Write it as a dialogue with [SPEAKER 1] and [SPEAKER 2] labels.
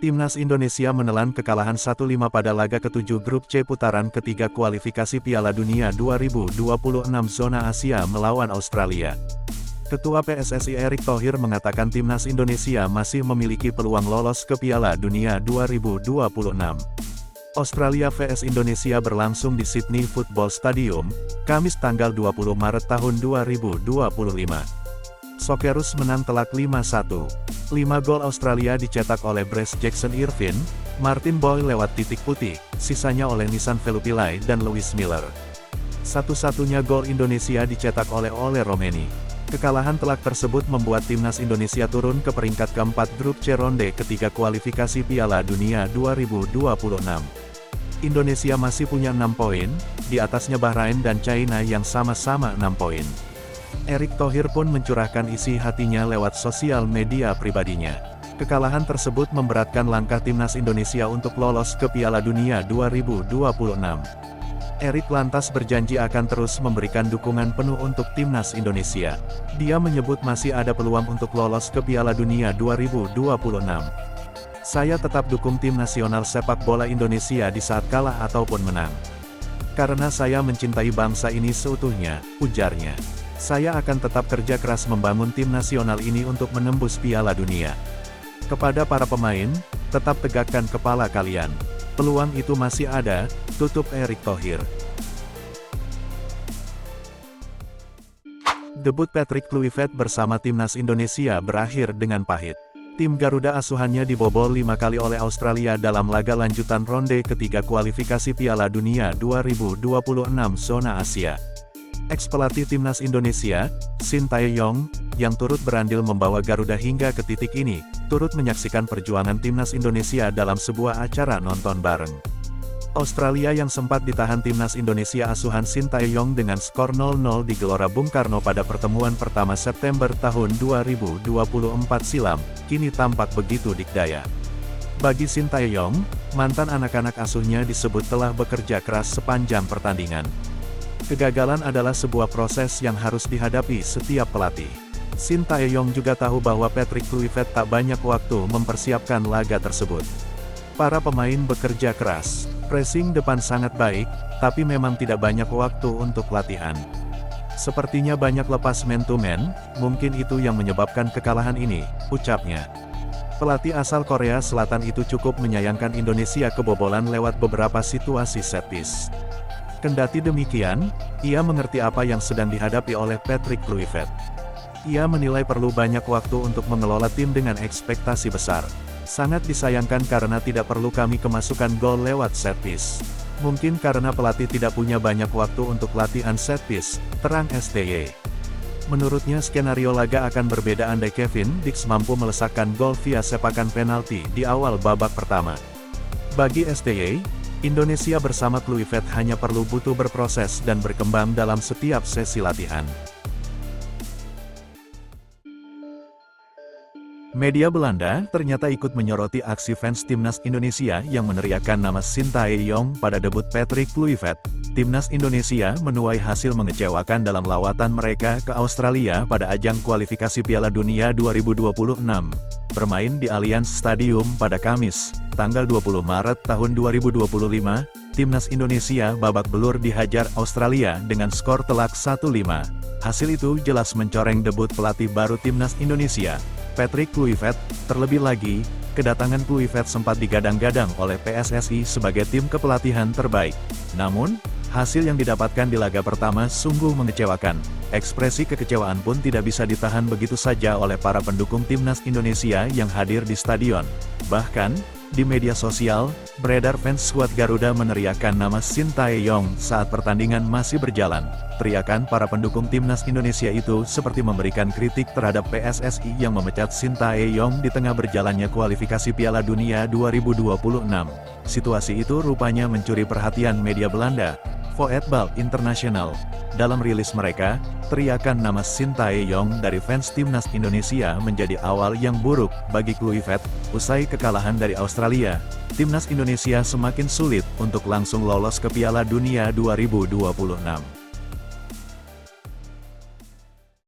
[SPEAKER 1] Timnas Indonesia menelan kekalahan 1-5 pada laga ke-7 Grup C putaran ketiga kualifikasi Piala Dunia 2026 zona Asia melawan Australia. Ketua PSSI Erick Thohir mengatakan Timnas Indonesia masih memiliki peluang lolos ke Piala Dunia 2026. Australia vs Indonesia berlangsung di Sydney Football Stadium, Kamis tanggal 20 Maret tahun 2025. Socceroos menang telak 5-1. 5 gol Australia dicetak oleh Bryce Jackson-Irvine, Martin Boyle lewat titik putih, sisanya oleh Nissan Velupillai dan Lewis Miller. Satu-satunya gol Indonesia dicetak oleh Ole Romeni. Kekalahan telak tersebut membuat Timnas Indonesia turun ke peringkat keempat Grup C ronde ketiga kualifikasi Piala Dunia 2026. Indonesia masih punya 6 poin, di atasnya Bahrain dan China yang sama-sama 6 poin. Erick Thohir pun mencurahkan isi hatinya lewat sosial media pribadinya. Kekalahan tersebut memberatkan langkah Timnas Indonesia untuk lolos ke Piala Dunia 2026. Erick lantas berjanji akan terus memberikan dukungan penuh untuk Timnas Indonesia. Dia menyebut masih ada peluang untuk lolos ke Piala Dunia 2026. Saya tetap dukung tim nasional sepak bola Indonesia di saat kalah ataupun menang. Karena saya mencintai bangsa ini seutuhnya, ujarnya. Saya akan tetap kerja keras membangun tim nasional ini untuk menembus Piala Dunia. Kepada para pemain, tetap tegakkan kepala kalian. Peluang itu masih ada, tutup Erick Thohir. Debut Patrick Kluivert bersama Timnas Indonesia berakhir dengan pahit. Tim Garuda asuhannya dibobol 5 kali oleh Australia dalam laga lanjutan ronde ketiga kualifikasi Piala Dunia 2026 zona Asia. Ex-pelatih Timnas Indonesia, Shin Tae-yong, yang turut berandil membawa Garuda hingga ke titik ini, turut menyaksikan perjuangan Timnas Indonesia dalam sebuah acara nonton bareng. Australia yang sempat ditahan Timnas Indonesia asuhan Shin Tae-yong dengan skor 0-0 di Gelora Bung Karno pada pertemuan pertama September tahun 2024 silam, kini tampak begitu dikdaya. Bagi Shin Tae-yong, mantan anak-anak asuhnya disebut telah bekerja keras sepanjang pertandingan. Kegagalan adalah sebuah proses yang harus dihadapi setiap pelatih. Shin Tae-yong juga tahu bahwa Patrick Kluivert tak banyak waktu mempersiapkan laga tersebut. Para pemain bekerja keras, pressing depan sangat baik, tapi memang tidak banyak waktu untuk latihan. Sepertinya banyak lepas man to man, mungkin itu yang menyebabkan kekalahan ini, ucapnya. Pelatih asal Korea Selatan itu cukup menyayangkan Indonesia kebobolan lewat beberapa situasi set piece. Kendati demikian, ia mengerti apa yang sedang dihadapi oleh Patrick Kluivert. Ia menilai perlu banyak waktu untuk mengelola tim dengan ekspektasi besar. Sangat disayangkan karena tidak perlu kami kemasukan gol lewat set piece. Mungkin karena pelatih tidak punya banyak waktu untuk latihan set piece, terang STY. Menurutnya skenario laga akan berbeda andai Kevin Dix mampu melesakkan gol via sepakan penalti di awal babak pertama. Bagi STY, Indonesia bersama Kluivert hanya perlu butuh berproses dan berkembang dalam setiap sesi latihan. Media Belanda ternyata ikut menyoroti aksi fans Timnas Indonesia yang meneriakkan nama Shin Tae-yong pada debut Patrick Kluivert. Timnas Indonesia menuai hasil mengecewakan dalam lawatan mereka ke Australia pada ajang kualifikasi Piala Dunia 2026. Bermain di Allianz Stadium pada Kamis, tanggal 20 Maret tahun 2025, Timnas Indonesia babak belur dihajar Australia dengan skor telak 1-5. Hasil itu jelas mencoreng debut pelatih baru Timnas Indonesia, Patrick Kluivert. Terlebih lagi, kedatangan Kluivert sempat digadang-gadang oleh PSSI sebagai tim kepelatihan terbaik. Namun, hasil yang didapatkan di laga pertama sungguh mengecewakan. Ekspresi kekecewaan pun tidak bisa ditahan begitu saja oleh para pendukung Timnas Indonesia yang hadir di stadion. Bahkan, di media sosial, beredar fans skuad Garuda meneriakkan nama Shin Tae-yong saat pertandingan masih berjalan. Teriakan para pendukung Timnas Indonesia itu seperti memberikan kritik terhadap PSSI yang memecat Shin Tae-yong di tengah berjalannya kualifikasi Piala Dunia 2026. Situasi itu rupanya mencuri perhatian media Belanda, Voetbal International. Dalam rilis mereka, teriakan nama Shin Tae-yong dari fans Timnas Indonesia menjadi awal yang buruk bagi Kluivert. Usai kekalahan dari Australia, Timnas Indonesia semakin sulit untuk langsung lolos ke Piala Dunia 2026.